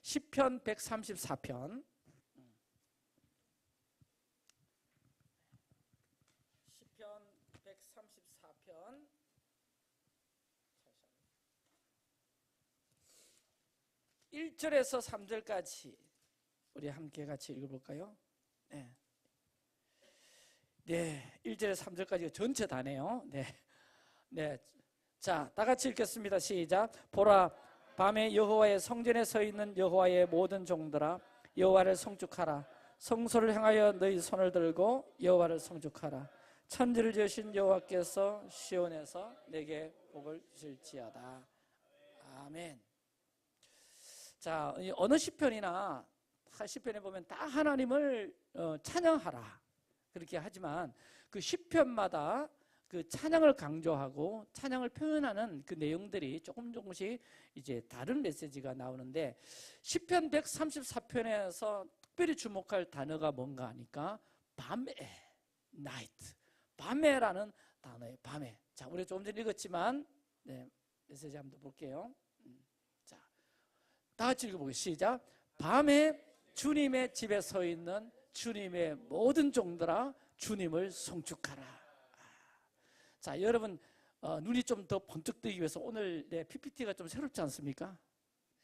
시편 134편. 시편 134편 1절에서 3절까지 우리 함께 같이 읽어볼까요? 네. 네, 1절에서 3절까지 전체 다네요. 네. 네. 자, 다 같이 읽겠습니다. 시작. 보라, 밤에 여호와의 성전에 서 있는 여호와의 모든 종들아, 여호와를 송축하라. 성소를 향하여 너희 손을 들고 여호와를 송축하라. 천지를 지으신 여호와께서 시온에서 내게 복을 주실지어다. 아멘. 자, 어느 시편이나 시편에 보면 다 하나님을 찬양하라 그렇게 하지만 그 시편마다 그 찬양을 강조하고 찬양을 표현하는 그 내용들이 조금씩 이제 다른 메시지가 나오는데, 시편 134편에서 특별히 주목할 단어가 뭔가 하니까 밤에, night, 밤에라는 단어예요. 밤에. 자, 우리 조금 전에 읽었지만 네, 메시지 한번 볼게요. 자, 다 같이 읽어보겠습니다. 시작. 밤에 주님의 집에 서 있는 주님의 모든 종들아, 주님을 송축하라. 자, 여러분 눈이 좀 더 번쩍 뜨기 위해서 오늘 내 PPT가 좀 새롭지 않습니까?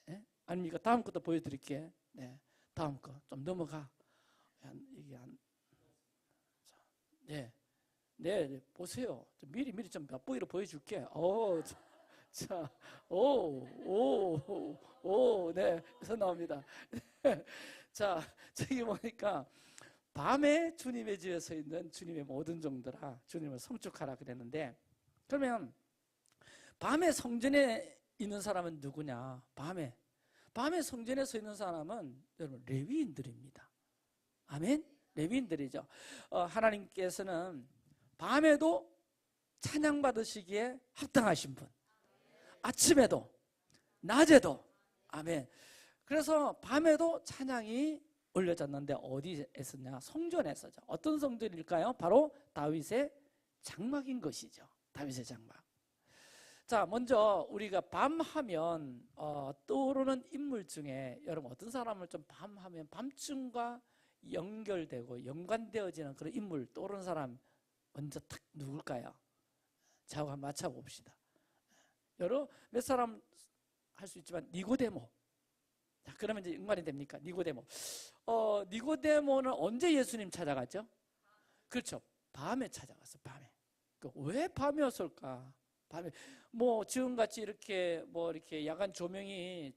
네? 아닙니까? 다음 것도 보여드릴게. 네, 다음 거 좀 넘어가. 이게 네, 네, 보세요. 좀 미리 좀 맛보기로 보여줄게. 자, 네, 그래서 나옵니다. 자, 저기 보니까 밤에 주님의 집에 서 있는 주님의 모든 종들아, 주님을 송축하라 그랬는데, 그러면 밤에 성전에 있는 사람은 누구냐? 밤에 성전에 서 있는 사람은 여러분 레위인들입니다. 아멘? 레위인들이죠. 하나님께서는 밤에도 찬양 받으시기에 합당하신 분, 아침에도 낮에도. 아멘. 그래서 밤에도 찬양이 올려졌는데 어디에서냐? 성전에서죠. 어떤 성전일까요? 바로 다윗의 장막인 것이죠. 다윗의 장막. 자, 먼저 우리가 밤하면 떠오르는 인물 중에 여러분 어떤 사람을 좀 밤하면 밤중과 연결되고 연관되어지는 그런 인물 떠오르는 사람 먼저 탁 누굴까요? 저하고 한번 맞춰봅시다. 여러 몇 사람 할 수 있지만 니고데모. 자, 그러면 이제 연관이 됩니까? 니고데모. 니고데모는 언제 예수님 찾아갔죠? 그렇죠. 밤에 찾아갔어. 밤에. 왜 밤이었을까? 밤에 지금같이 이렇게 이렇게 야간 조명이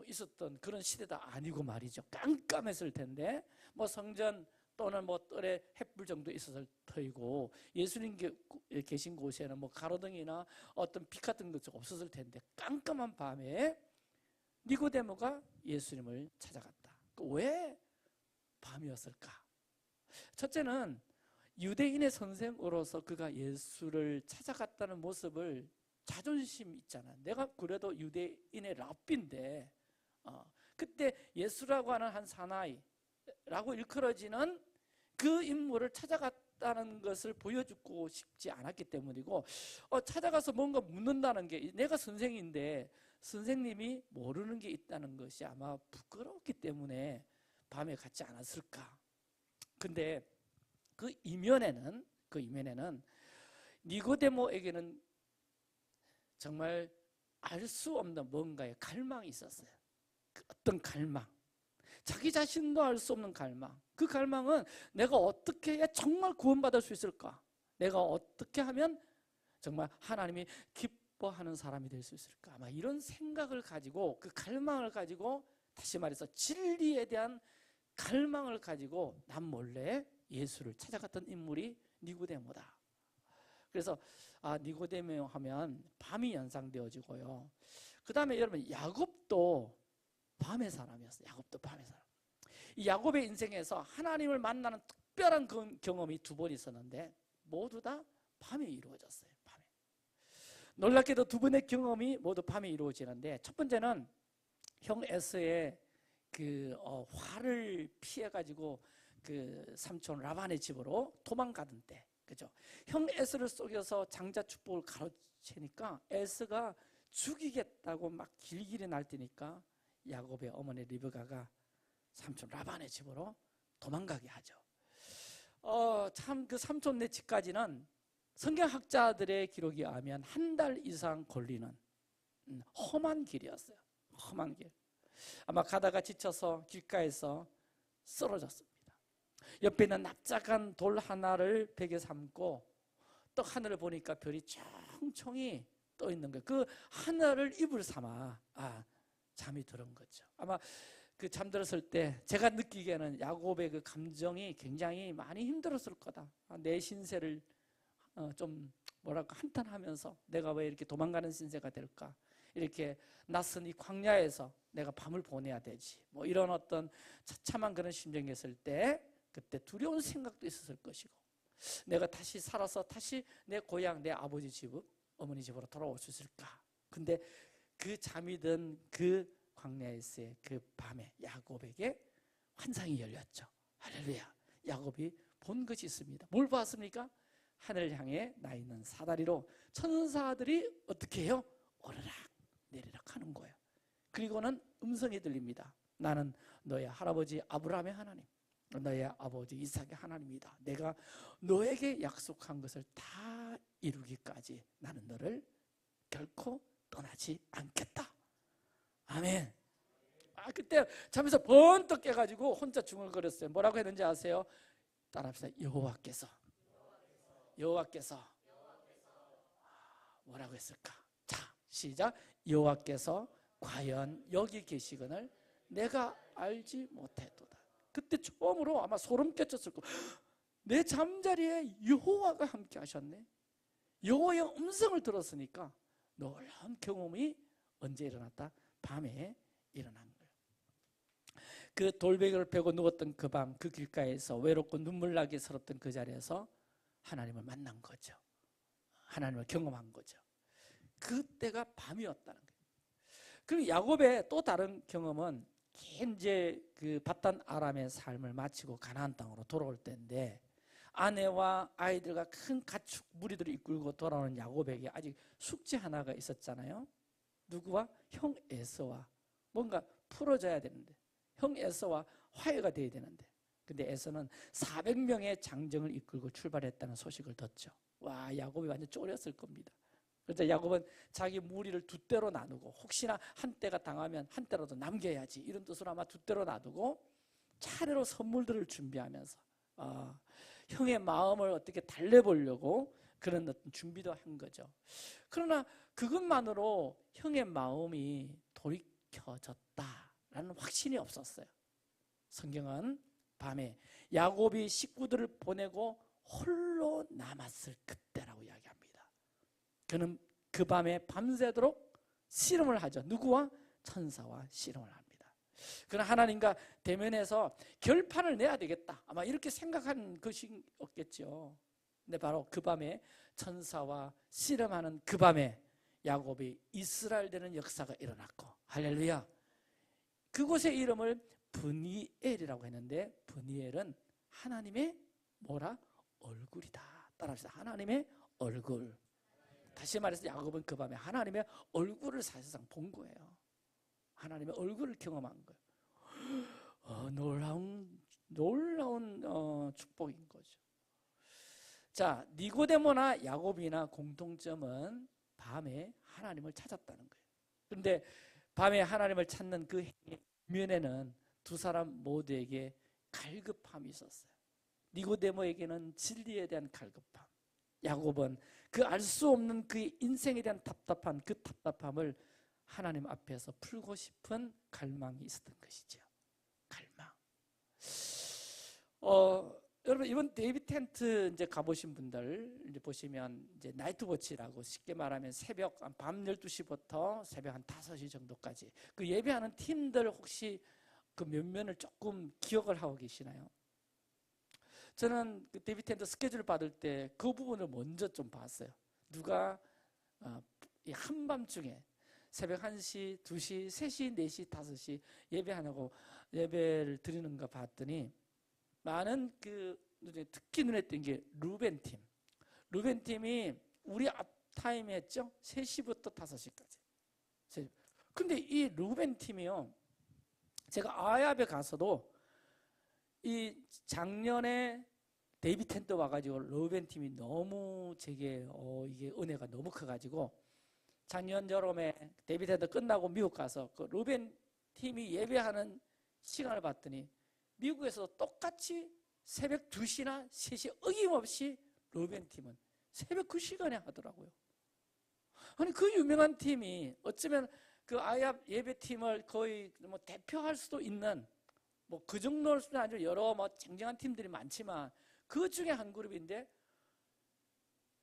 있었던 그런 시대도 아니고 말이죠. 깜깜했을 텐데 성전 또는 뜰에 햇불 정도 있었을 터이고, 예수님 계신 곳에는 가로등이나 어떤 빛 같은 것도 없었을 텐데 깜깜한 밤에 니고데모가 예수님을 찾아갔다. 왜 밤이었을까? 첫째는 유대인의 선생으로서 그가 예수를 찾아갔다는 모습을, 자존심 있잖아. 내가 그래도 유대인의 랍비인데 그때 예수라고 하는 한 사나이라고 일컬어지는 그 인물을 찾아갔다는 것을 보여주고 싶지 않았기 때문이고, 찾아가서 뭔가 묻는다는 게, 내가 선생인데 선생님이 모르는 게 있다는 것이 아마 부끄러웠기 때문에 밤에 갔지 않았을까. 근데 그 이면에는 니고데모에게는 정말 알 수 없는 뭔가의 갈망이 있었어요. 어떤 갈망, 자기 자신도 알 수 없는 갈망. 그 갈망은 내가 어떻게 해야 정말 구원받을 수 있을까? 내가 어떻게 하면 정말 하나님이 기뻐하는 사람이 될 수 있을까? 아마 이런 생각을 가지고, 그 갈망을 가지고, 다시 말해서 진리에 대한 갈망을 가지고 남몰래 예수를 찾아갔던 인물이 니고데모다. 그래서 니고데모 하면 밤이 연상되어지고요. 그 다음에 여러분 야곱도 밤의 사람이었어요. 야곱도 밤의 사람. 이 야곱의 인생에서 하나님을 만나는 특별한 경험이 두 번 있었는데 모두 다 밤에 이루어졌어요. 밤에. 놀랍게도 두 번의 경험이 모두 밤에 이루어지는데, 첫 번째는 형 에서의 화를 피해가지고 그 삼촌 라반의 집으로 도망가던 때, 그죠? 형 에서를 속여서 장자 축복을 가로채니까 에서가 죽이겠다고 막 길길이 날뛰니까 야곱의 어머니 리브가가 삼촌 라반의 집으로 도망가게 하죠. 참 그 삼촌네 집까지는 성경학자들의 기록에 의하면 한 달 이상 걸리는 험한 길이었어요. 험한 길. 아마 가다가 지쳐서 길가에서 쓰러졌습니다. 옆에 있는 납작한 돌 하나를 베개 삼고 떡 하늘을 보니까 별이 총총이 떠 있는 거예요. 그 하늘을 이불 삼아 잠이 들은 거죠. 아마 그 잠들었을 때 제가 느끼기에는 야곱의 그 감정이 굉장히 많이 힘들었을 거다. 내 신세를 좀 뭐랄까 한탄하면서 내가 왜 이렇게 도망가는 신세가 될까? 이렇게 낯선 이 광야에서 내가 밤을 보내야 되지. 뭐 이런 어떤 처참한 그런 심정이었을 때 그때 두려운 생각도 있었을 것이고 내가 다시 살아서 다시 내 고향 내 아버지 집 어머니 집으로 돌아올 수 있을까? 근데 그 잠이 든 그 광야에서의 그 밤에 야곱에게 환상이 열렸죠. 할렐루야. 야곱이 본 것이 있습니다. 뭘 봤습니까? 하늘을 향해 나 있는 사다리로 천사들이 어떻게 해요? 오르락 내리락 하는 거예요. 그리고는 음성이 들립니다. 나는 너의 할아버지 아브라함의 하나님, 너의 아버지 이삭의 하나님이다. 내가 너에게 약속한 것을 다 이루기까지 나는 너를 결코 떠나지 않겠다. 아멘. 그때 잠에서 번뜩 깨가지고 혼자 중얼거렸어요. 뭐라고 했는지 아세요? 따라합시다. 여호와께서 뭐라고 했을까? 자, 시작. 여호와께서 과연 여기 계시거늘 내가 알지 못했도다. 그때 처음으로 아마 소름 끼쳤을 거예요. 내 잠자리에 여호와가 함께 하셨네. 여호와의 음성을 들었으니까 놀라운 경험이 언제 일어났다? 밤에 일어난 거예요. 그 돌베개를 베고 누웠던 그 밤, 그 길가에서 외롭고 눈물나게 서럽던 그 자리에서 하나님을 만난 거죠. 하나님을 경험한 거죠. 그때가 밤이었다는 거예요. 그리고 야곱의 또 다른 경험은 이제 그 바단 아람의 삶을 마치고 가나안 땅으로 돌아올 때인데 아내와 아이들과 큰 가축 무리들을 이끌고 돌아오는 야곱에게 아직 숙제 하나가 있었잖아요. 누구와? 형 에서와 뭔가 풀어져야 되는데 형 에서와 화해가 돼야 되는데 근데 에서는 400명의 장정을 이끌고 출발했다는 소식을 듣죠. 와, 야곱이 완전 쫄였을 겁니다. 그래서 야곱은 자기 무리를 두 대로 나누고 혹시나 한 대가 당하면 한 대라도 남겨야지 이런 뜻으로 아마 두 대로 놔두고 차례로 선물들을 준비하면서 형의 마음을 어떻게 달래보려고 그런 어떤 준비도 한 거죠. 그러나 그것만으로 형의 마음이 돌이켜졌다라는 확신이 없었어요. 성경은 밤에 야곱이 식구들을 보내고 홀로 남았을 그때라고 이야기합니다. 그는 그 밤에 밤새도록 씨름을 하죠. 누구와? 천사와 씨름을 합니다. 그는 하나님과 대면해서 결판을 내야 되겠다. 아마 이렇게 생각한 것이 없겠죠. 근데 바로 그 밤에 천사와 씨름하는 그 밤에 야곱이 이스라엘 되는 역사가 일어났고 할렐루야. 그곳의 이름을 브니엘이라고 했는데 브니엘은 하나님의 뭐라? 얼굴이다. 따라합시다. 하나님의 얼굴. 다시 말해서 야곱은 그 밤에 하나님의 얼굴을 사실상 본 거예요. 하나님의 얼굴을 경험한 거예요. 놀라운 축복인 거죠. 자, 니고데모나 야곱이나 공통점은 밤에 하나님을 찾았다는 거예요. 그런데 밤에 하나님을 찾는 그 면에는 두 사람 모두에게 갈급함이 있었어요. 니고데모에게는 진리에 대한 갈급함, 야곱은 그 알 수 없는 그의 인생에 대한 답답한 그 답답함을 하나님 앞에서 풀고 싶은 갈망이 있었던 것이죠. 갈망. 여러분 이번 데이비 텐트 이제 가보신 분들 이제 보시면 이제 나이트 워치라고 쉽게 말하면 새벽 밤 12시부터 새벽 한 5시 정도까지 그 예배하는 팀들 혹시 그 면면을 조금 기억을 하고 계시나요? 저는 그 데이비 텐트 스케줄 받을 때 그 부분을 먼저 좀 봤어요. 누가 한밤중에 새벽 1시, 2시, 3시, 4시, 5시 예배하냐고 예배를 드리는가 봤더니 많은 특히 눈에 띈 게 루벤 팀. 루벤 팀이 우리 앞타임 했죠? 3시부터 5시까지. 근데 이 루벤 팀이요. 제가 아야베 가서도 이 작년에 데이비 텐더 와가지고 루벤 팀이 너무 제게 이게 은혜가 너무 커가지고 작년 여름에 데이비 텐더 끝나고 미국 가서 그 루벤 팀이 예배하는 시간을 봤더니 미국에서 똑같이 새벽 2시나 3시 어김없이 루벤 팀은 새벽 그 시간에 하더라고요. 아니 그 유명한 팀이 어쩌면 그 아야 예배팀을 거의 뭐 대표할 수도 있는 뭐 그 정도일 수는 아니고 여러 뭐 쟁쟁한 팀들이 많지만 그 중에 한 그룹인데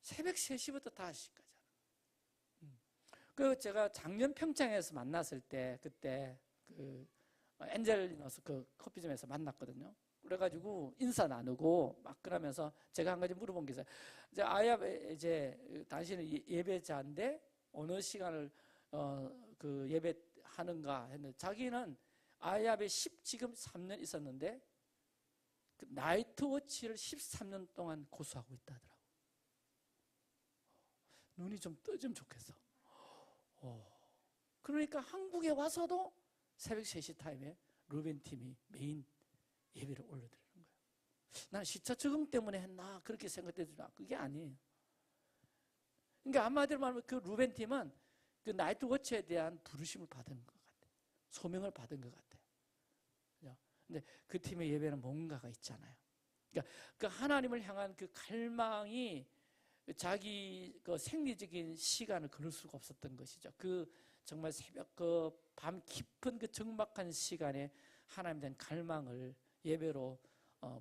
새벽 3시부터 5시까지. 그 제가 작년 평창에서 만났을 때 그때 그 엔젤리너스 그 커피점에서 만났거든요. 그래가지고 인사 나누고 막 그러면서 제가 한 가지 물어본 게 있어요. 이제 아야 이제 당신은 예배자인데 어느 시간을 그 예배하는가 했는데 자기는 아야베 지금 3년 있었는데 그 나이트워치를 13년 동안 고수하고 있다 하더라고. 눈이 좀 뜨면 좋겠어. 그러니까 한국에 와서도 새벽 3시 타임에 루벤 팀이 메인 예배를 올려드리는 거예요. 나는 시차 적응 때문에 했나 그렇게 생각되지만 그게 아니에요. 그러니까 한마디로 말하면 그 루벤 팀은 그 나이트워치에 대한 부르심을 받은 것 같아요. 소명을 받은 것 같아요. 근데 그 팀의 예배는 뭔가가 있잖아요. 그러니까 그 하나님을 향한 그 갈망이 자기 그 생리적인 시간을 걸을 수가 없었던 것이죠. 그 정말 새벽 그 밤 깊은 그 적막한 시간에 하나님에 대한 갈망을 예배로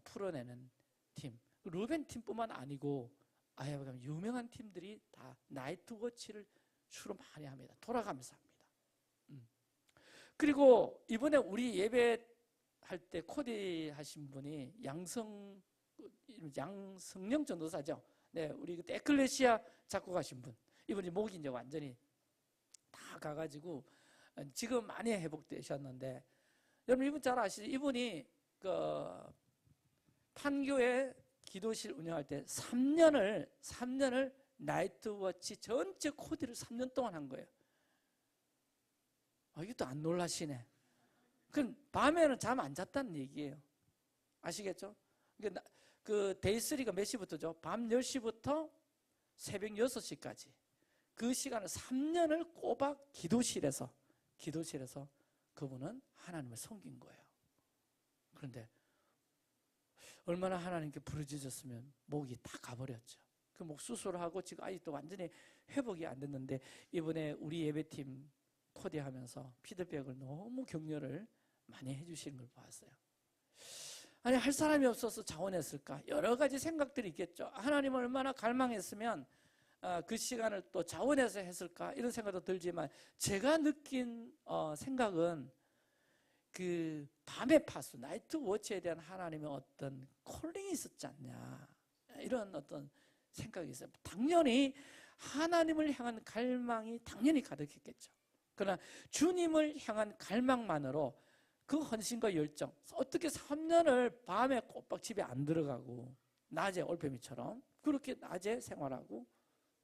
풀어내는 팀. 루벤 팀뿐만 아니고 아야베 가면 유명한 팀들이 다 나이트워치를 주로 많이 합니다. 돌아가면서 합니다. 그리고 이번에 우리 예배할 때 코디 하신 분이 양성령 전도사죠. 네, 우리 그때 에클레시아 작곡하신 분. 이분이 목이 이제 완전히 다 가가지고 지금 많이 회복되셨는데 여러분 이분 잘 아시죠? 이분이 그 판교에 기도실 운영할 때 3년을 나이트워치 전체 코디를 3년 동안 한 거예요. 이것도 안 놀라시네. 그럼 밤에는 잠 안 잤다는 얘기예요. 아시겠죠? 그 데이3가 몇 시부터죠? 밤 10시부터 새벽 6시까지 그 시간을 3년을 꼬박 기도실에서 그분은 하나님을 섬긴 거예요. 그런데 얼마나 하나님께 부르짖었으면 목이 다 가버렸죠. 그 목 수술하고 지금 아직도 완전히 회복이 안 됐는데 이번에 우리 예배팀 코디하면서 피드백을 너무 격려를 많이 해주시는 걸 봤어요. 아니 할 사람이 없어서 자원했을까? 여러 가지 생각들이 있겠죠. 하나님을 얼마나 갈망했으면 그 시간을 또 자원해서 했을까? 이런 생각도 들지만 제가 느낀 생각은 그 밤의 파수, 나이트 워치에 대한 하나님의 어떤 콜링이 있었지 않냐 이런 어떤 생각이 있어요. 당연히 하나님을 향한 갈망이 당연히 가득했겠죠. 그러나 주님을 향한 갈망만으로 그 헌신과 열정, 어떻게 3년을 밤에 꼬박 집에 안 들어가고 낮에 올빼미처럼 그렇게 낮에 생활하고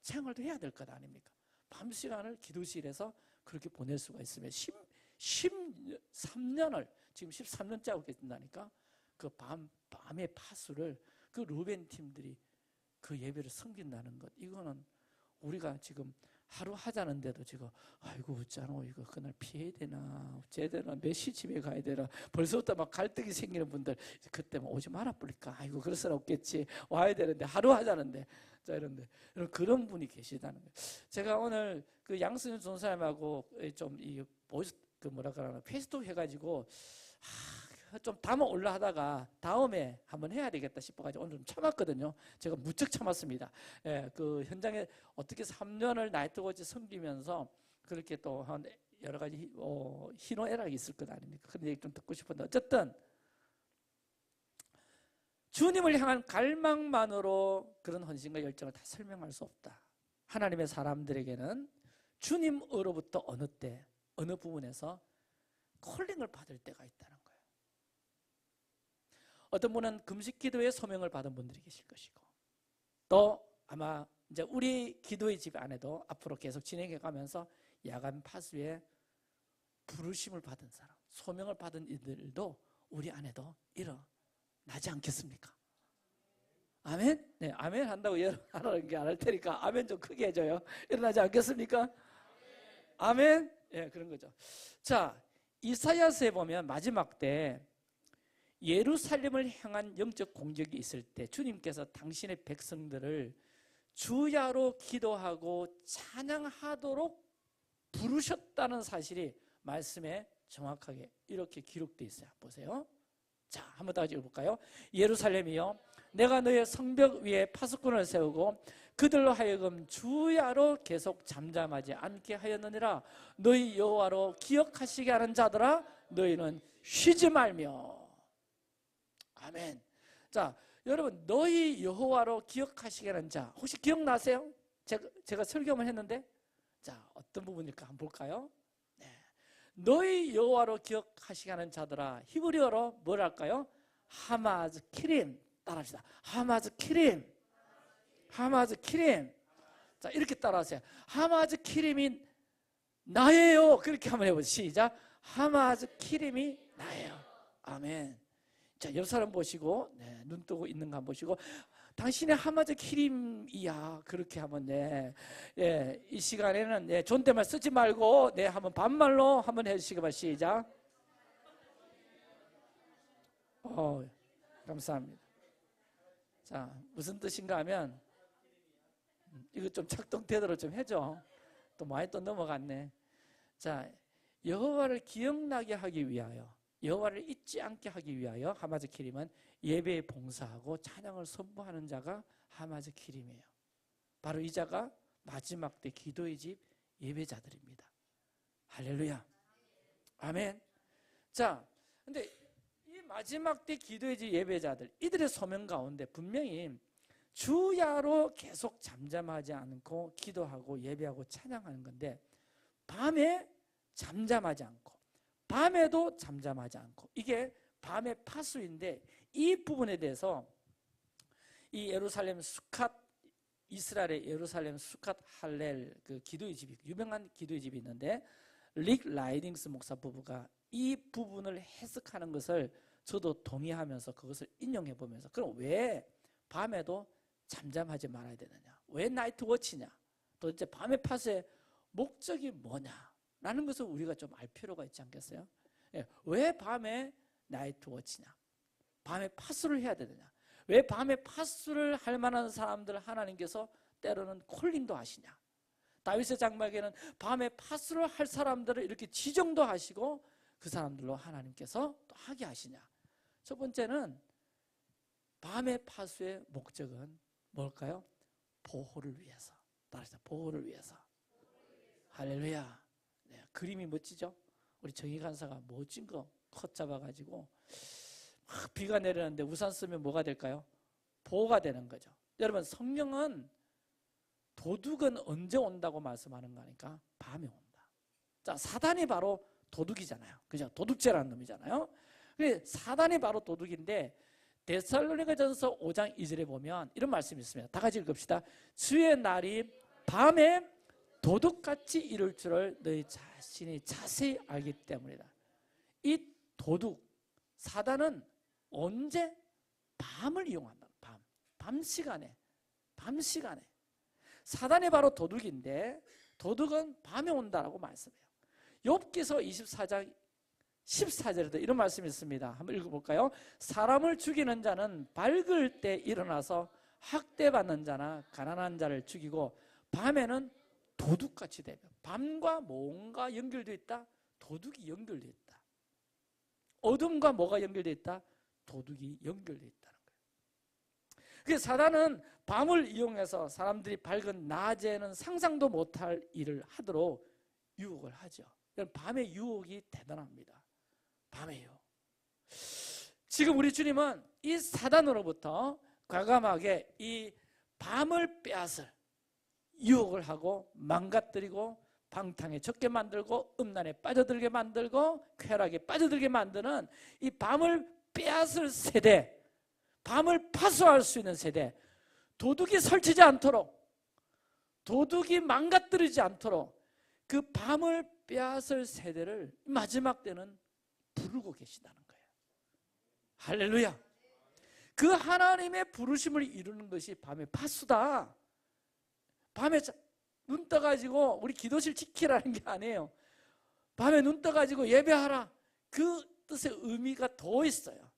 생활도 해야 될 것 아닙니까? 밤 시간을 기도실에서 그렇게 보낼 수가 있으면 13년을 지금 13년째 하고 계신다니까 그 밤의 파수를 그 루벤 팀들이 그 예배를 섬긴다는 것 이거는 우리가 지금 하루 하자는데도 지금 아이고 어쩌노 이거 그날 피해야 되나 제대로 몇 시 집에 가야 되나 벌써부터 막 갈등이 생기는 분들 그때만 오지 말아 버릴까 아이고 그럴 수는 없겠지 와야 되는데 하루 하자는데 자 이런데 그런 분이 계시다는 거예요. 제가 오늘 그 양승윤 전사님하고 좀 이 그 뭐라 그러나 페이스톡 해가지고 좀 담아 올라 하다가 다음에 한번 해야 되겠다 싶어가지고 오늘 좀 참았거든요. 제가 무척 참았습니다. 예, 그 현장에 어떻게 3년을 나이트워치 섬기면서 그렇게 또 한 여러 가지 희노애락이 있을 것 아닙니까? 그런 얘기 좀 듣고 싶은데 어쨌든 주님을 향한 갈망만으로 그런 헌신과 열정을 다 설명할 수 없다. 하나님의 사람들에게는 주님으로부터 어느 때 어느 부분에서 콜링을 받을 때가 있다는 거예요. 어떤 분은 금식 기도의 소명을 받은 분들이 계실 것이고 또 아마 이제 우리 기도의 집 안에도 앞으로 계속 진행해 가면서 야간 파수에 부르심을 받은 사람 소명을 받은 이들도 우리 안에도 일어나지 않겠습니까? 아멘? 네, 아멘 한다고 하라는 게 안 할 테니까 아멘 좀 크게 해줘요. 일어나지 않겠습니까? 아멘? 예, 그런 거죠. 자, 이사야서에 보면 마지막 때 예루살렘을 향한 영적 공격이 있을 때 주님께서 당신의 백성들을 주야로 기도하고 찬양하도록 부르셨다는 사실이 말씀에 정확하게 이렇게 기록되어 있어요. 보세요. 자, 한번 다 같이 읽어볼까요? 예루살렘이여, 내가 너의 성벽 위에 파수꾼을 세우고 그들로 하여금 주야로 계속 잠잠하지 않게 하였느니라. 너희 여호와로 기억하시게 하는 자들아, 너희는 쉬지 말며. 아멘. 자, 여러분, 너희 여호와로 기억하시게 하는 자, 혹시 기억나세요? 제가 설교만 했는데, 자, 어떤 부분일까 한번 볼까요? 네. 너희 여호와로 기억하시게 하는 자들아, 히브리어로 뭐랄까요? 하마즈 키림. 따라합시다. 하마즈 키림. 하마즈 키림. 자, 이렇게 따라하세요. 하마즈 키림이 나예요. 그렇게 한번 해보세요. 시작. 하마즈 키림이 나예요. 아멘. 자, 옆 사람 보시고, 네, 눈 뜨고 있는 거 한번 보시고, 당신의 하마즈 키림이야. 그렇게 한번, 네, 예, 이 시간에는 네, 존댓말 쓰지 말고, 네, 한번 반말로 한번 해주시기 바랍니다. 시작. 감사합니다. 자, 무슨 뜻인가 하면, 이거 좀 작동되도록 좀 해줘. 또 많이 또 넘어갔네. 자, 여호와를 기억나게 하기 위하여, 여호와를 잊지 않게 하기 위하여 하마즈 키림은 예배에 봉사하고 찬양을 선포하는 자가 하마즈 키림이에요. 바로 이 자가 마지막 때 기도의 집 예배자들입니다. 할렐루야. 아멘. 자, 근데 이 마지막 때 기도의 집 예배자들, 이들의 소명 가운데 분명히 주야로 계속 잠잠하지 않고 기도하고 예배하고 찬양하는 건데, 밤에 잠잠하지 않고 밤에도 잠잠하지 않고, 이게 밤의 파수인데, 이 부분에 대해서 이 예루살렘 수캇, 이스라엘의 예루살렘 수캇 할렐 그 기도의 집이, 유명한 기도의 집이 있는데, 릭 라이딩스 목사 부부가 이 부분을 해석하는 것을 저도 동의하면서 그것을 인용해 보면서, 그럼 왜 밤에도 잠잠하지 말아야 되느냐, 왜 나이트 워치냐, 도대체 밤의 파수의 목적이 뭐냐 라는 것을 우리가 좀 알 필요가 있지 않겠어요? 예, 왜 밤에 나이트 워치냐, 밤에 파수를 해야 되느냐, 왜 밤에 파수를 할 만한 사람들 하나님께서 때로는 콜링도 하시냐, 다윗의 장막에는 밤에 파수를 할 사람들을 이렇게 지정도 하시고 그 사람들로 하나님께서 또 하게 하시냐. 첫 번째는 밤의 파수의 목적은 뭘까요? 보호를 위해서. 따라서 보호를 위해서. 할렐루야. 네, 그림이 멋지죠? 우리 정희 간사가 멋진 거 컷 잡아가지고 막 비가 내리는데 우산 쓰면 뭐가 될까요? 보호가 되는 거죠. 여러분, 성령은 도둑은 언제 온다고 말씀하는 거니까 밤에 온다. 자, 사단이 바로 도둑이잖아요. 그죠? 도둑죄라는 놈이잖아요. 사단이 바로 도둑인데, 데살로니가전서 5장 2절에 보면 이런 말씀이 있습니다. 다 같이 읽읍시다. 주의 날이 밤에 도둑같이 이룰 줄을 너희 자신이 자세히 알기 때문이다. 이 도둑, 사단은 언제? 밤을 이용한다. 밤 시간에. 사단이 바로 도둑인데, 도둑은 밤에 온다라고 말씀해요. 욥기서 24장 14절에도 이런 말씀이 있습니다. 한번 읽어볼까요? 사람을 죽이는 자는 밝을 때 일어나서 학대받는 자나 가난한 자를 죽이고, 밤에는 도둑같이 되며, 밤과 뭔가 연결되어 있다? 도둑이 연결되어 있다. 어둠과 뭐가 연결되어 있다? 도둑이 연결되어 있다는 거예요. 그래서 사단은 밤을 이용해서 사람들이 밝은 낮에는 상상도 못할 일을 하도록 유혹을 하죠. 밤의 유혹이 대단합니다. 밤에요. 지금 우리 주님은 이 사단으로부터 과감하게 이 밤을 빼앗을 유혹을 하고 망가뜨리고 방탕에 젖게 만들고 음란에 빠져들게 만들고 쾌락에 빠져들게 만드는 이 밤을 빼앗을 세대, 밤을 파수할 수 있는 세대, 도둑이 설치지 않도록, 도둑이 망가뜨리지 않도록 그 밤을 빼앗을 세대를 마지막 때는 부르고 계시다는 거예요. 할렐루야. 그 하나님의 부르심을 이루는 것이 밤의 파수다. 밤에 눈 떠가지고 우리 기도실 지키라는 게 아니에요. 밤에 눈 떠가지고 예배하라. 그 뜻의 의미가 더 있어요.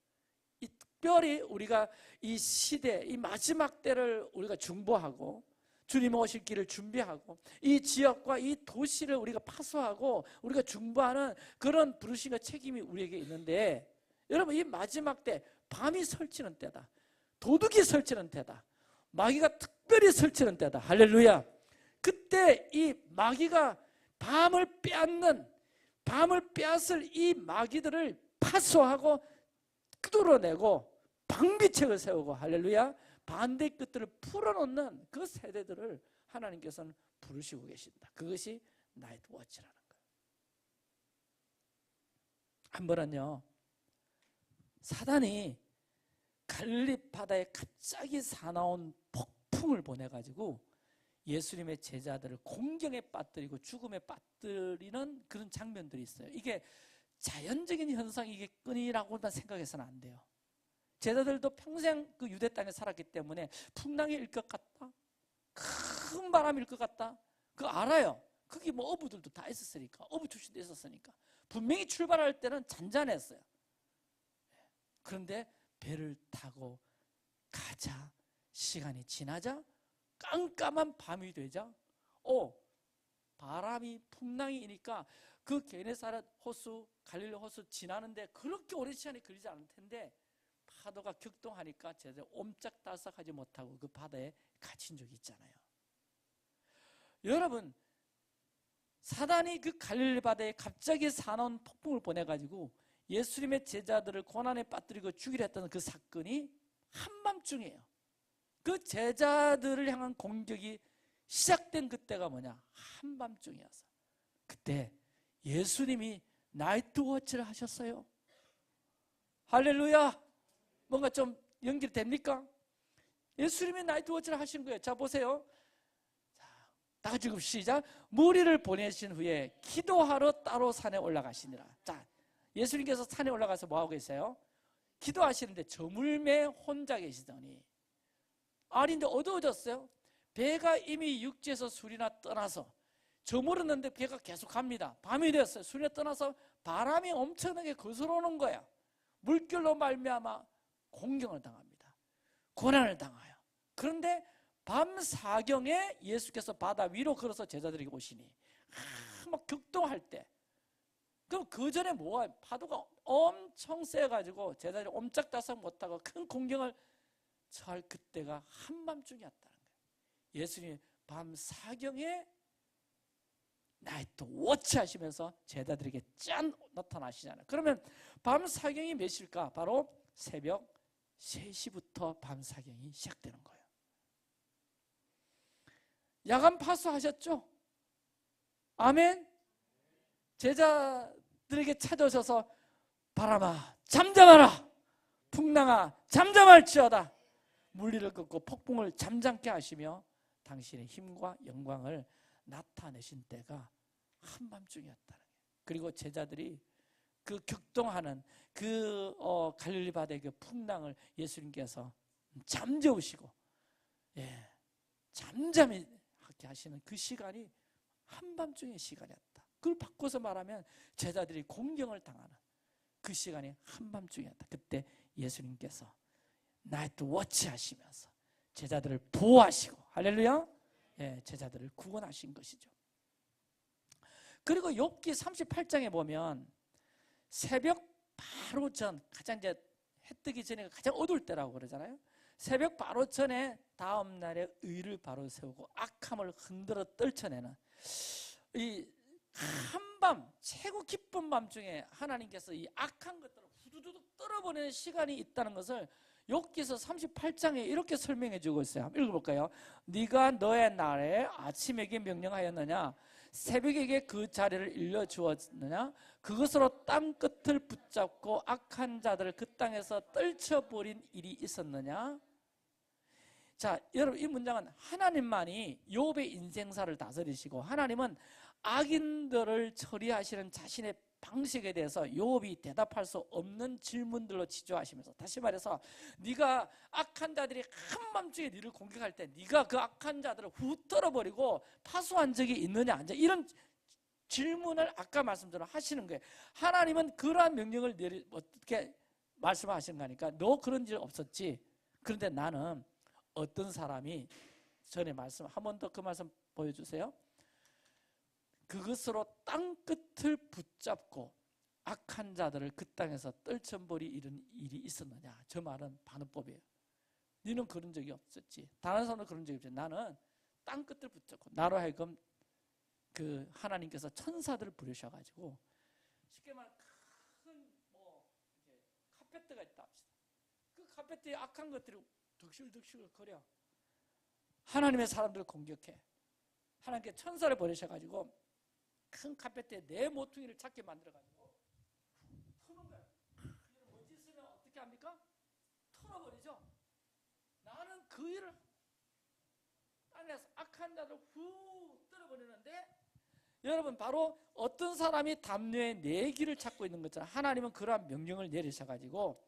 이 특별히 우리가 이 시대, 이 마지막 때를 우리가 중보하고 주님 오실 길을 준비하고 이 지역과 이 도시를 우리가 파수하고 우리가 중보하는 그런 부르심과 책임이 우리에게 있는데, 여러분, 이 마지막 때 밤이 설치는 때다. 도둑이 설치는 때다. 마귀가 특별히 설치는 때다. 할렐루야. 그때 이 마귀가 밤을 빼앗을 이 마귀들을 파수하고 뚫어내고 방비책을 세우고, 할렐루야, 반대의 끝들을 풀어놓는 그 세대들을 하나님께서는 부르시고 계신다. 그것이 나이트 워치라는 거예요. 한 번은요, 사단이 갈릴리 바다에 갑자기 사나운 폭풍을 보내가지고 예수님의 제자들을 공경에 빠뜨리고 죽음에 빠뜨리는 그런 장면들이 있어요. 이게 자연적인 현상이겠거니라고만 생각해서는 안 돼요. 제자들도 평생 그 유대 땅에 살았기 때문에 풍랑일 것 같다, 큰 바람일 것 같다, 그거 알아요. 거기 뭐 어부들도 다 있었으니까, 어부 출신도 있었으니까 분명히 출발할 때는 잔잔했어요. 그런데 배를 타고 가자, 시간이 지나자 깜깜한 밤이 되자 바람이 풍랑이 이니까 그 게네사렛 호수, 갈릴리 호수 지나는데 그렇게 오랜 시간이 걸리지 않을 텐데 파도가 격동하니까 제대로 옴짝달싹하지 못하고 그 바다에 갇힌 적이 있잖아요. 여러분, 사단이 그 갈릴리 바다에 갑자기 사나운 폭풍을 보내가지고 예수님의 제자들을 고난에 빠뜨리고 죽이려 했던 그 사건이 한밤중이에요. 그 제자들을 향한 공격이 시작된 그때가 뭐냐? 한밤중이어서. 그때 예수님이 나이트 워치를 하셨어요. 할렐루야. 뭔가 좀 연결됩니까? 예수님이 나이트 워치를 하신 거예요. 자, 보세요. 자, 다 같이 시작. 무리를 보내신 후에 기도하러 따로 산에 올라가시니라. 자, 예수님께서 산에 올라가서 뭐하고 계세요? 기도하시는데 저물매 혼자 계시더니, 아닌데 어두워졌어요. 배가 이미 육지에서 수리나 떠나서 저물었는데 배가 계속 갑니다. 밤이 되었어요. 수리나 떠나서 바람이 엄청나게 거슬러오는 거야. 물결로 말미암아 공경을 당합니다. 고난을 당해요. 그런데 밤 사경에 예수께서 바다 위로 걸어서 제자들에게 오시니 막 격동할 때, 그럼 그 전에 뭐가 파도가 엄청 세가지고 제자들이 옴짝달싹 못하고 큰 공경을 처할 그때가 한밤중이었다는 거예요. 예수님이 밤 사경에 나이트 워치 하시면서 제자들에게 짠 나타나시잖아요. 그러면 밤 사경이 몇 시일까? 바로 새벽 3시부터 밤 사경이 시작되는 거예요. 야간 파수하셨죠? 아멘. 제자들에게 찾아오셔서 바람아 잠잠하라, 풍랑아 잠잠할지어다, 물리를 꺾고 폭풍을 잠잠케 하시며 당신의 힘과 영광을 나타내신 때가 한밤중이었다는 거예요. 그리고 제자들이 그 격동하는 그 갈릴리 바다의 그 풍랑을 예수님께서 잠재우시고 잠잠히 하게 하시는 그 시간이 한밤중의 시간이었다. 그걸 바꿔서 말하면 제자들이 공경을 당하는 그 시간이 한밤중이었다. 그때 예수님께서 나이트 워치 하시면서 제자들을 보호하시고, 할렐루야, 제자들을 구원하신 것이죠. 그리고 욥기 38장에 보면 새벽 바로 전, 가장 이제 해 뜨기 전에 가장 어두울 때라고 그러잖아요. 새벽 바로 전에 다음 날에 의를 바로 세우고 악함을 흔들어 떨쳐내는 이 한밤, 최고 기쁜 밤 중에 하나님께서 이 악한 것들을 후두둑 떨어버리는 시간이 있다는 것을 욥기서 38장에 이렇게 설명해 주고 있어요. 한번 읽어볼까요? 네가 너의 날에 아침에게 명령하였느냐? 새벽에게 그 자리를 일러주었느냐? 그것으로 땅 끝을 붙잡고 악한 자들을 그 땅에서 떨쳐버린 일이 있었느냐? 자, 여러분, 이 문장은 하나님만이 욥의 인생사를 다스리시고 하나님은 악인들을 처리하시는 자신의 방식에 대해서 욥이 대답할 수 없는 질문들로 지조하시면서, 다시 말해서 네가 악한 자들이 한밤중에 네를 공격할 때 네가 그 악한 자들을 후 떨어버리고 파수한 적이 있느냐, 이제 이런 질문을 아까 말씀대로 하시는 거예요. 하나님은 그러한 명령을 어떻게 말씀하시는 거니까 너 그런 일 없었지. 그런데 나는 어떤 사람이 전에 말씀 한 번 더 그 말씀 보여주세요. 그것으로 땅끝을 붙잡고 악한 자들을 그 땅에서 떨쳐버리는 일이 있었느냐. 저 말은 반어법이에요. 너는 그런 적이 없었지. 다른 사람은 그런 적이 없지. 나는 땅끝을 붙잡고, 나로 하여금 그 하나님께서 천사들을 부르셔가지고, 쉽게 말하면 큰 카페트가 있다 합시다. 그 카페트에 악한 것들이 득실득실 거려 하나님의 사람들을 공격해. 하나님께 천사를 보내셔가지고 큰 카페트에 내 모퉁이를 작게 만들어가지고 푸는 거야. 먼지 있으면 어떻게 합니까? 털어버리죠. 나는 그 일을 땅에서 악한 자를 후 떨어버리는데, 여러분 바로 어떤 사람이 담요에 내기를 찾고 있는 것처럼 하나님은 그러한 명령을 내리셔가지고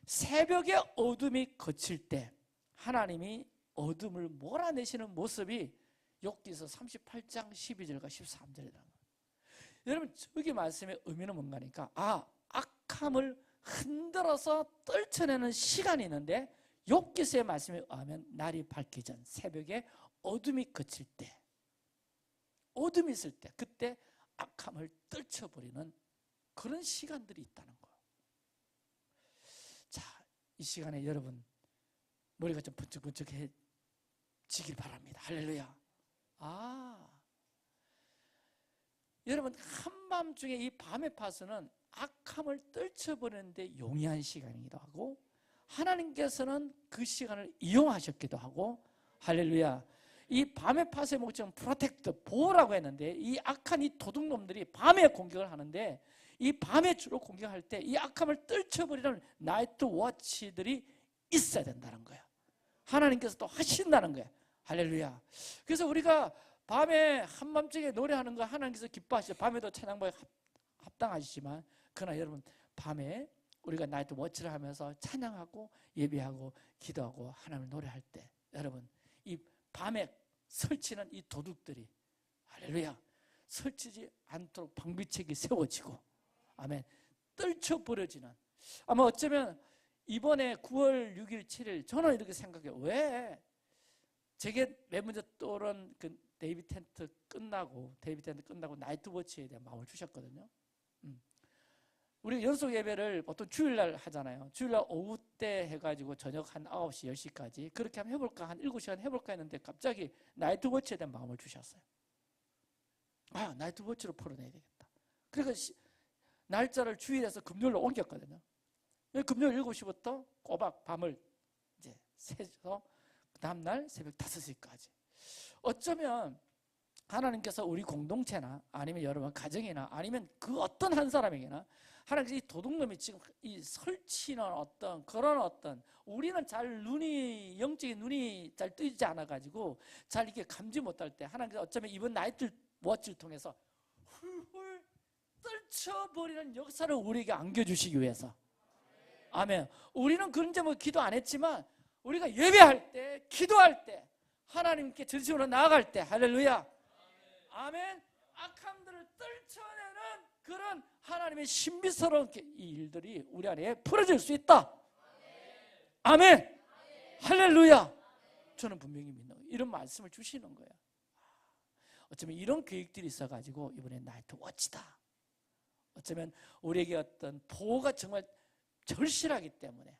새벽에 어둠이 거칠 때 하나님이 어둠을 몰아내시는 모습이 욥기서 38장 12절과 13절이라는 거예요. 여러분 저기 말씀의 의미는 뭔가니까, 악함을 흔들어서 떨쳐내는 시간이 있는데, 욥기서의 말씀에 의하면 날이 밝기 전 새벽에 어둠이 거칠 때, 어둠이 있을 때, 그때 악함을 떨쳐버리는 그런 시간들이 있다는 거예요. 자, 이 시간에 여러분 머리가 좀 번쩍번쩍해지길 바랍니다. 할렐루야. 여러분 한밤중에 이 밤의 파수는 악함을 떨쳐버리는데 용이한 시간이기도 하고, 하나님께서는 그 시간을 이용하셨기도 하고, 할렐루야. 이 밤의 파수의 목적은 프로텍트, 보호라고 했는데, 이 악한 이 도둑놈들이 밤에 공격을 하는데, 이 밤에 주로 공격할 때 이 악함을 떨쳐버리는 나이트 워치들이 있어야 된다는 거야. 하나님께서 또 하신다는 거야. 할렐루야. 그래서 우리가 밤에 한밤중에 노래하는 거 하나님께서 기뻐하시죠. 밤에도 찬양부에 합당하시지만, 그러나 여러분 밤에 우리가 나이트 워치를 하면서 찬양하고 예배하고 기도하고 하나님을 노래할 때, 여러분 이 밤에 설치는 이 도둑들이, 할렐루야, 설치지 않도록 방비책이 세워지고, 아멘, 떨쳐버려지는, 아마 어쩌면 이번에 9월 6일 7일 저는 이렇게 생각해요. 왜 제게 맨 먼저 떠오른 그 데이비드 텐트 끝나고 나이트 워치에 대한 마음을 주셨거든요. 우리 연속 예배를 보통 주일날 하잖아요. 주일날 오후 때 해가지고 저녁 한 9시, 10시까지 그렇게 한번 해볼까, 한 7시간 해볼까 했는데 갑자기 나이트 워치에 대한 마음을 주셨어요. 나이트 워치로 풀어내야 되겠다. 그러니까 날짜를 주일에서 금요일로 옮겼거든요. 금요일 7시부터 꼬박 밤을 이제 새서 그 다음날 새벽 5시까지. 어쩌면 하나님께서 우리 공동체나 아니면 여러분 가정이나 아니면 그 어떤 한 사람에게나 하나님께서 이 도둑놈이 지금 이 설치는 그런 우리는 잘 영적인 눈이 잘 뜨지 않아가지고 잘 이렇게 감지 못할 때, 하나님께서 어쩌면 이번 나이트 워치를 통해서 훌훌 떨쳐버리는 역사를 우리에게 안겨주시기 위해서, 아멘. 우리는 그런 제목 기도 안 했지만 우리가 예배할 때, 기도할 때, 하나님께 전심으로 나아갈 때, 할렐루야, 아멘, 악함들을 떨쳐내는 그런 하나님의 신비스러운 이 일들이 우리 안에 풀어질 수 있다. 아멘, 할렐루야. 저는 분명히 믿는 거예요. 이런 말씀을 주시는 거예요. 어쩌면 이런 계획들이 있어가지고 이번에 나이트 워치다. 어쩌면 우리에게 어떤 보호가 정말 절실하기 때문에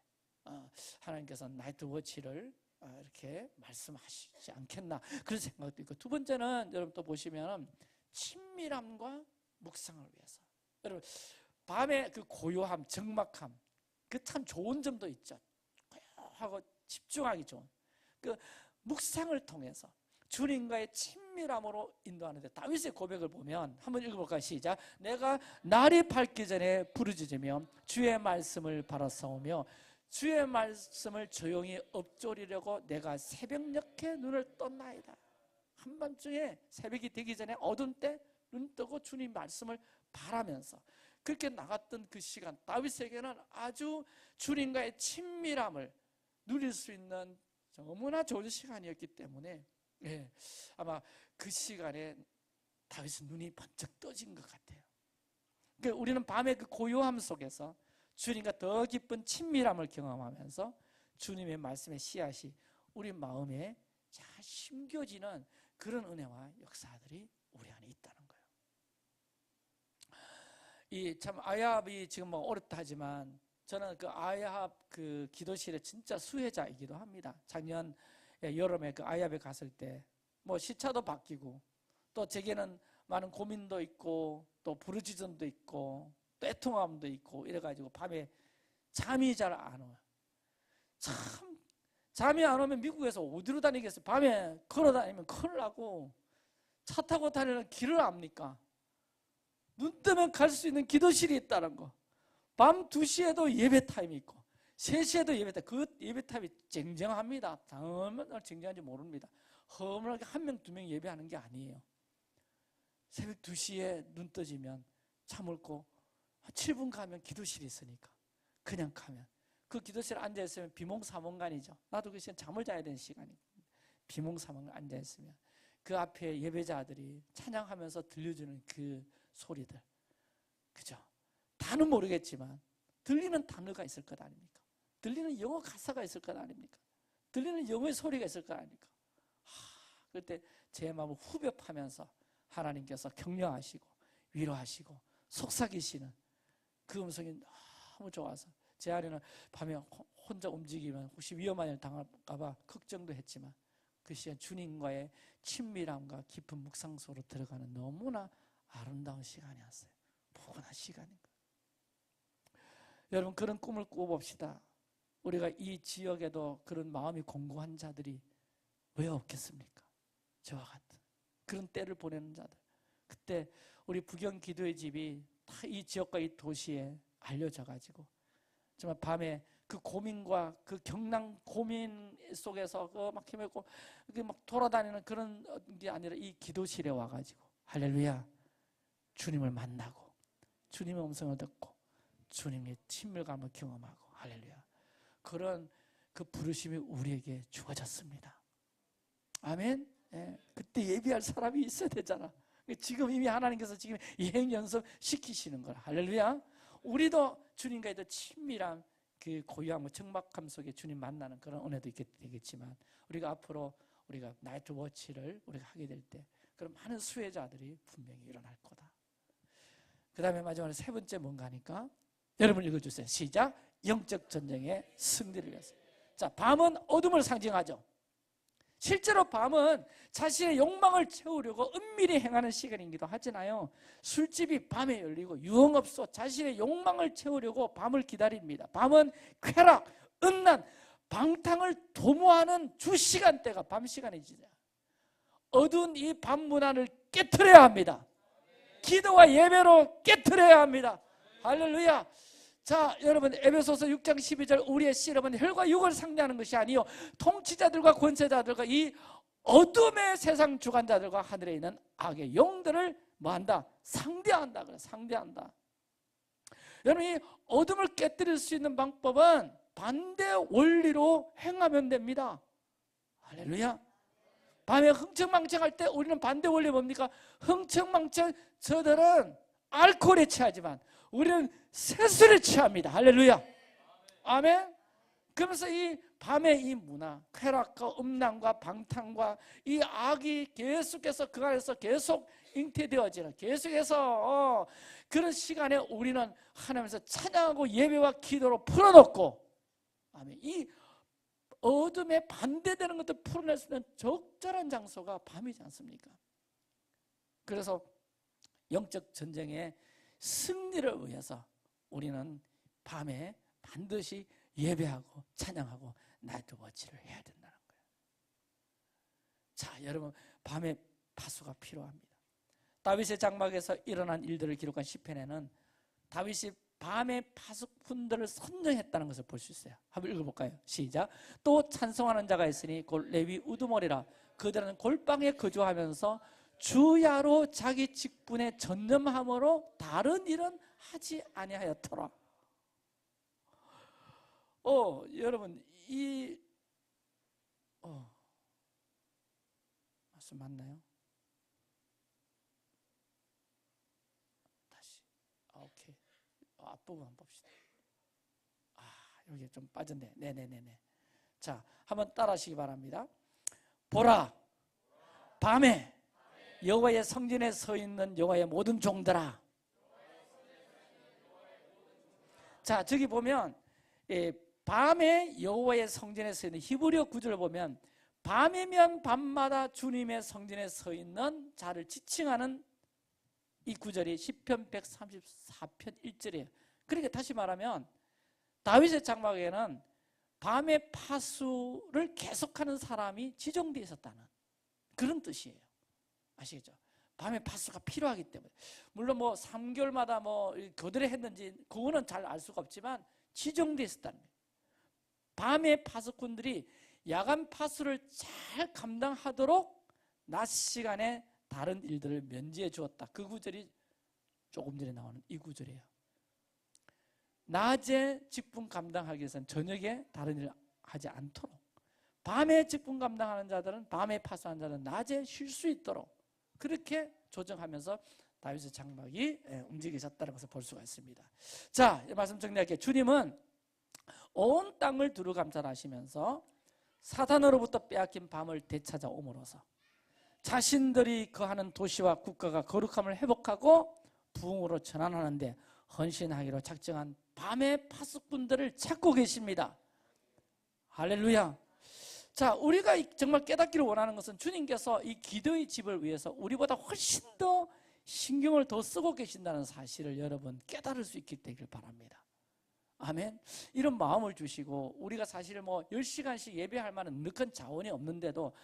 하나님께서 나이트 워치를 이렇게 말씀하시지 않겠나, 그런 생각도 있고, 두 번째는 여러분 또 보시면 친밀함과 묵상을 위해서, 여러분 밤에 그 고요함, 적막함, 그 참 좋은 점도 있죠. 고요하고 집중하기 좋은 그 묵상을 통해서 주님과의 친밀함으로 인도하는데, 다윗의 고백을 보면 한번 읽어볼까요? 시작. 내가 날이 밝기 전에 부르짖으며 주의 말씀을 바라싸우며 주의 말씀을 조용히 엎조리려고 내가 새벽녘에 눈을 떴나이다. 한밤중에 새벽이 되기 전에 어두운 때 눈 뜨고 주님 말씀을 바라면서 그렇게 나갔던 그 시간, 다윗에게는 아주 주님과의 친밀함을 누릴 수 있는 너무나 좋은 시간이었기 때문에 아마 그 시간에 다윗은 눈이 번쩍 떠진 것 같아요. 그러니까 우리는 밤의 그 고요함 속에서 주님과 더 깊은 친밀함을 경험하면서 주님의 말씀의 씨앗이 우리 마음에 잘 심겨지는 그런 은혜와 역사들이 우리 안에 있다는 거예요. 이 참 아야합이 지금 뭐 어렵다 하지만 저는 그 아야합 그 기도실의 진짜 수혜자이기도 합니다. 작년 여름에 그 아야합에 갔을 때 뭐 시차도 바뀌고 또 제게는 많은 고민도 있고 또 부르짖음도 있고 또 애통함도 있고 이래가지고 밤에 잠이 잘 안 와요. 참 잠이 안 오면 미국에서 어디로 다니겠어요? 밤에 걸어 다니면 큰일 나고 차 타고 다니는 길을 압니까? 눈 뜨면 갈 수 있는 기도실이 있다는 거. 밤 2시에도 예배 타임이 있고 3시에도 예배 타임. 그 예배 타임이 쟁쟁합니다. 얼마나 쟁쟁한지 모릅니다. 허물하게 1명 2명 예배하는 게 아니에요. 새벽 2시에 눈 떠지면 차 몰고 7분 가면 기도실이 있으니까 그냥 가면 그 기도실에 앉아있으면 비몽사몽간이죠. 나도 그 시간 잠을 자야 되는 시간이 비몽사몽간 앉아있으면 그 앞에 예배자들이 찬양하면서 들려주는 그 소리들, 그죠? 다는 모르겠지만 들리는 단어가 있을 것 아닙니까? 들리는 영어 가사가 있을 것 아닙니까? 들리는 영어의 소리가 있을 것 아닙니까? 그때 제 마음을 후벼파면서 하나님께서 격려하시고 위로하시고 속삭이시는 그 음성이 너무 좋아서 제 안에는 밤에 혼자 움직이면 혹시 위험한 일 당할까 봐 걱정도 했지만 그 시간 주님과의 친밀함과 깊은 묵상 속으로 들어가는 너무나 아름다운 시간이었어요. 포근한 시간인 거예요. 여러분 그런 꿈을 꿔봅시다. 우리가 이 지역에도 그런 마음이 공고한 자들이 왜 없겠습니까? 저와 같은 그런 때를 보내는 자들. 그때 우리 부경 기도의 집이 다 이 지역과 이 도시에 알려져 가지고 정말 밤에 그 고민과 그 경랑 고민 속에서 그 막 헤매고 막 돌아다니는 그런 게 아니라 이 기도실에 와가지고 할렐루야 주님을 만나고 주님의 음성을 듣고 주님의 친밀감을 경험하고 할렐루야 그런 그 부르심이 우리에게 주어졌습니다. 아멘. 그때 예비할 사람이 있어야 되잖아. 지금 이미 하나님께서 지금 예행 연습 시키시는 거라. 할렐루야. 우리도 주님과의 더 친밀한 그 고요함과 적막함 속에 주님 만나는 그런 은혜도 있게 되겠지만 우리가 앞으로 우리가 나이트 워치를 우리가 하게 될 때 그런 많은 수혜자들이 분명히 일어날 거다. 그 다음에 마지막으로 세 번째 뭔가 하니까 여러분 읽어주세요. 시작. 영적 전쟁의 승리를 위해서. 자, 밤은 어둠을 상징하죠. 실제로 밤은 자신의 욕망을 채우려고 은밀히 행하는 시간이기도 하잖아요. 술집이 밤에 열리고 유흥업소 자신의 욕망을 채우려고 밤을 기다립니다. 밤은 쾌락, 음란, 방탕을 도모하는 주시간대가 밤 시간이지. 어두운 이 밤 문화를 깨트려야 합니다. 기도와 예배로 깨트려야 합니다. 할렐루야. 자, 여러분 에베소서 6장 12절 우리의 씨름은 혈과 육을 상대하는 것이 아니요 통치자들과 권세자들과 이 어둠의 세상 주관자들과 하늘에 있는 악의 영들을 뭐한다? 상대한다. 그래, 상대한다. 여러분 이 어둠을 깨뜨릴 수 있는 방법은 반대 원리로 행하면 됩니다. 할렐루야. 밤에 흥청망청할 때 우리는 반대 원리 뭡니까? 흥청망청 저들은 알코올에 취하지만 우리는 세술에 취합니다. 할렐루야. 아멘. 그러면서 이 밤의 이 문화, 쾌락과 음란과 방탕과 이 악이 계속해서 그 안에서 계속 잉태되어지는 계속해서 그런 시간에 우리는 하나님께서 찬양하고 예배와 기도로 풀어놓고 아멘. 이 어둠에 반대되는 것들 풀어낼 수 있는 적절한 장소가 밤이지 않습니까? 그래서 영적 전쟁의 승리를 위해서 우리는 밤에 반드시 예배하고 찬양하고 나이트 워치를 해야 된다는 거예요. 자, 여러분 밤에 파수가 필요합니다. 다윗의 장막에서 일어난 일들을 기록한 시편에는 다윗이 밤에 파수꾼들을 선정했다는 것을 볼 수 있어요. 한번 읽어볼까요? 시작. 또 찬송하는 자가 있으니 곧 레위 우두머리라. 그들은 골방에 거주하면서 주야로 자기 직분에 전념함으로 다른 일은 하지 아니하였더라. 여러분 이 말씀 맞나요? 다시 오케이. 앞부분 한번 봅시다. 여기 좀 빠졌네. 네네네네. 자, 한번 따라하시기 바랍니다. 보라, 밤에 여호와의 성전에 서 있는 여호와의 모든 종들아. 자, 저기 보면 밤에 여호와의 성전에 서 있는 히브리어 구절을 보면 밤이면 밤마다 주님의 성전에 서 있는 자를 지칭하는 이 구절이 시편 134편 1절이에요. 그러니까 다시 말하면 다윗의 장막에는 밤의 파수를 계속하는 사람이 지정되어 있었다는 그런 뜻이에요. 아시겠죠? 밤의 파수가 필요하기 때문에. 물론 뭐 3개월마다 뭐 교대를 했는지 그거는 잘 알 수가 없지만 지정되어 있었다는 거예요. 밤의 파수꾼들이 야간 파수를 잘 감당하도록 낮 시간에 다른 일들을 면제해 주었다. 그 구절이 조금 전에 나오는 이 구절이에요. 낮에 직분 감당하기 위해서는 저녁에 다른 일을 하지 않도록, 밤에 직분 감당하는 자들은, 밤에 파수하는 자들은 낮에 쉴 수 있도록 그렇게 조정하면서 다윗의 장막이 움직이셨다는 것을 볼 수가 있습니다. 자, 이 말씀 정리할게요. 주님은 온 땅을 두루 감찰하시면서 사탄으로부터 빼앗긴 밤을 되찾아옴으로써 자신들이 거하는 도시와 국가가 거룩함을 회복하고 부흥으로 전환하는 데 헌신하기로 작정한 밤의 파수꾼들을 찾고 계십니다. 할렐루야. 자, 우리가 정말 깨닫기를 원하는 것은 주님께서 이 기도의 집을 위해서 우리보다 훨씬 더 신경을 더 쓰고 계신다는 사실을 여러분 깨달을 수 있게 되길 바랍니다. 아멘. 이런 마음을 주시고, 우리가 사실 뭐 10시간씩 예배할 만한 넉한 자원이 없는데도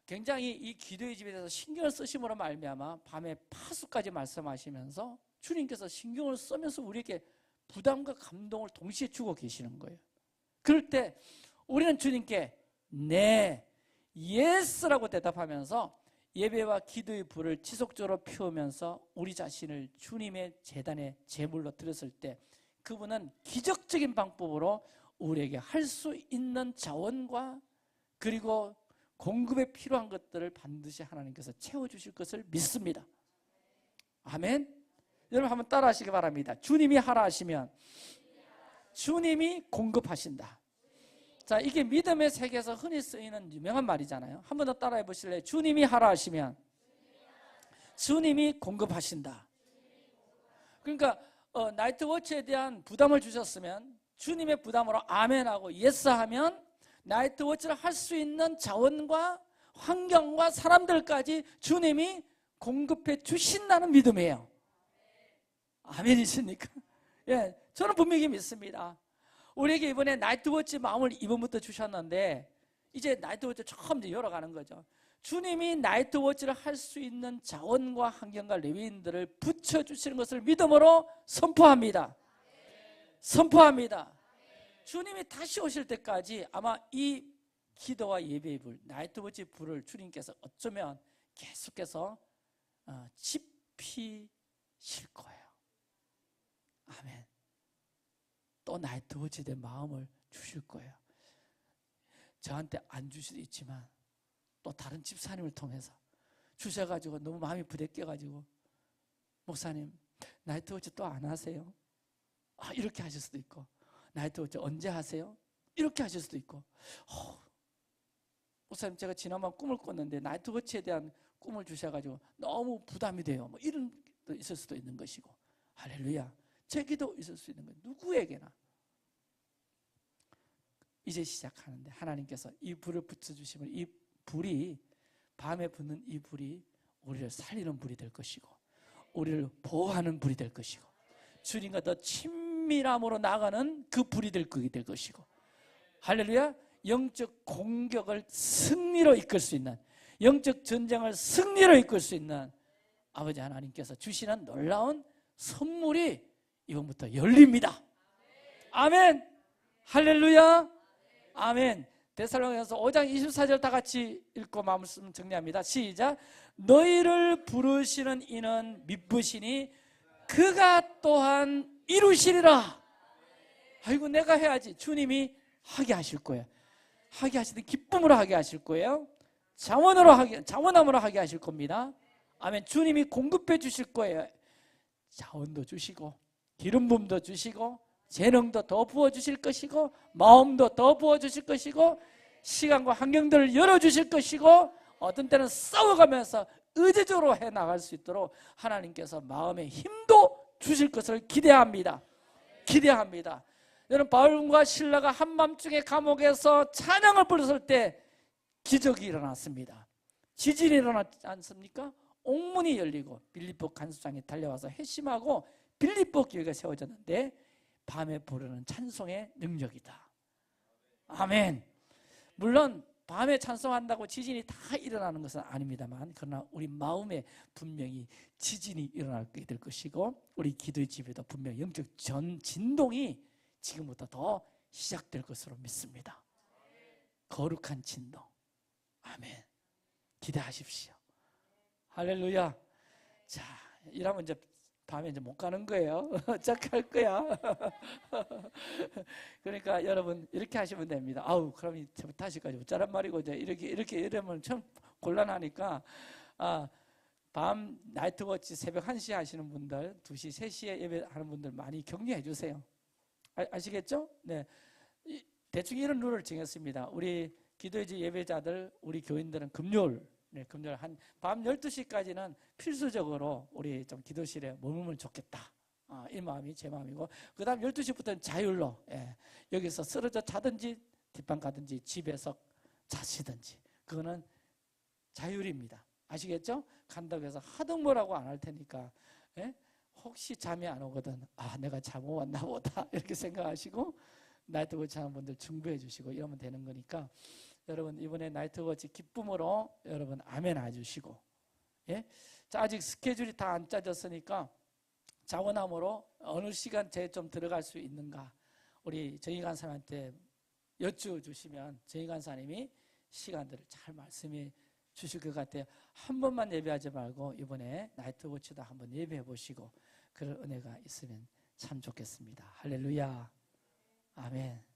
굉장히 이 기도의 집에 대해서 신경을 쓰심으로 말미암아 밤에 파수까지 말씀하시면서 주님께서 신경을 쓰면서 우리에게 부담과 감동을 동시에 주고 계시는 거예요. 그럴 때 우리는 주님께 네, 예스라고 대답하면서 예배와 기도의 불을 지속적으로 피우면서 우리 자신을 주님의 제단에 제물로 드렸을 때 그분은 기적적인 방법으로 우리에게 할 수 있는 자원과 그리고 공급에 필요한 것들을 반드시 하나님께서 채워주실 것을 믿습니다. 아멘. 여러분 한번 따라 하시기 바랍니다. 주님이 하라 하시면 주님이 공급하신다. 자, 이게 믿음의 세계에서 흔히 쓰이는 유명한 말이잖아요. 한 번 더 따라해 보실래요? 주님이 하라 하시면 주님이 공급하신다. 그러니까 나이트워치에 대한 부담을 주셨으면 주님의 부담으로 아멘하고 예스하면 나이트워치를 할 수 있는 자원과 환경과 사람들까지 주님이 공급해 주신다는 믿음이에요. 아멘이십니까? 예, 저는 분명히 믿습니다. 우리에게 이번에 나이트워치 마음을 이번부터 주셨는데 이제 나이트워치 처음 이제 열어가는 거죠. 주님이 나이트워치를 할 수 있는 자원과 환경과 레위인들을 붙여주시는 것을 믿음으로 선포합니다. 선포합니다. 주님이 다시 오실 때까지 아마 이 기도와 예배의 불, 나이트워치 불을 주님께서 어쩌면 계속해서 지피실 거예요. 아멘. 또 나이트워치에 대한 마음을 주실 거예요. 저한테 안 주실 수도 있지만 또 다른 집사님을 통해서 주셔가지고 너무 마음이 부대껴가지고 목사님 나이트워치 또 안 하세요? 이렇게 하실 수도 있고 나이트워치 언제 하세요? 이렇게 하실 수도 있고 목사님 제가 지난번 꿈을 꿨는데 나이트워치에 대한 꿈을 주셔가지고 너무 부담이 돼요. 뭐 이런 것도 있을 수도 있는 것이고 할렐루야. 제기도 있을 수 있는 거예요. 누구에게나. 이제 시작하는데 하나님께서 이 불을 붙여주시면 이 불이 밤에 붙는 이 불이 우리를 살리는 불이 될 것이고 우리를 보호하는 불이 될 것이고 주님과 더 친밀함으로 나가는 그 불이 될 것이고 할렐루야. 영적 공격을 승리로 이끌 수 있는 영적 전쟁을 승리로 이끌 수 있는 아버지 하나님께서 주시는 놀라운 선물이 이번부터 열립니다. 아멘. 할렐루야. 아멘. 데살로니가서 5장 24절 다 같이 읽고 말씀 정리합니다. 시작. 너희를 부르시는 이는 미쁘시니 그가 또한 이루시리라. 아이고 내가 해야지. 주님이 하게 하실 거예요. 하게 하시든 기쁨으로 하게 하실 거예요. 자원함으로 하게 하실 겁니다. 아멘. 주님이 공급해 주실 거예요. 자원도 주시고 기름 부음도 주시고 재능도 더 부어 주실 것이고 마음도 더 부어 주실 것이고 시간과 환경들을 열어 주실 것이고 어떤 때는 싸워가면서 의지적으로 해 나갈 수 있도록 하나님께서 마음의 힘도 주실 것을 기대합니다. 기대합니다. 여러분 바울과 실라가 한밤중에 감옥에서 찬양을 부르실 때 기적이 일어났습니다. 지진이 일어났지 않습니까? 옥문이 열리고 빌립보 간수장이 달려와서 회심하고 빌립보 교회가 세워졌는데 밤에 부르는 찬송의 능력이다. 아멘. 물론 밤에 찬송한다고 지진이 다 일어나는 것은 아닙니다만 그러나 우리 마음에 분명히 지진이 일어나게 될 것이고 우리 기도의 집에도 분명히 영적 진동이 지금부터 더 시작될 것으로 믿습니다. 거룩한 진동. 아멘. 기대하십시오. 할렐루야. 자, 이러면 이제 밤에 이제 못 가는 거예요. 짝할 거야. 그러니까 여러분 이렇게 하시면 됩니다. 아우, 그럼 다시까지 어쩌란 말이고 이제 이렇게 이러면 참 곤란하니까 밤 나이트워치 새벽 1시 하시는 분들, 2시, 3시에 예배하는 분들 많이 격려해 주세요. 아시겠죠? 네. 대충 이런 룰을 정했습니다. 우리 기도의 집 예배자들, 우리 교인들은 금요일 밤 12시까지는 필수적으로 우리 좀 기도실에 머물면 좋겠다. 이 마음이 제 마음이고, 그 다음 12시부터는 자율로, 여기서 쓰러져 자든지, 뒷방 가든지, 집에서 자시든지, 그거는 자율입니다. 아시겠죠? 간다고 해서 하등 뭐라고 안 할 테니까, 혹시 잠이 안 오거든, 내가 잠 못 왔나 보다, 이렇게 생각하시고, 나이트워치 하는 분들 중보해 주시고, 이러면 되는 거니까, 여러분 이번에 나이트워치 기쁨으로 여러분 아멘 해주시고, 자, 아직 스케줄이 다 안 짜졌으니까 자원함으로 어느 시간대에 좀 들어갈 수 있는가 우리 정희 간사님한테 여쭈주시면 정희 간사님이 시간들을 잘 말씀해 주실 것 같아요. 한 번만 예배하지 말고 이번에 나이트워치도 한번 예배해 보시고 그럴 은혜가 있으면 참 좋겠습니다. 할렐루야. 아멘.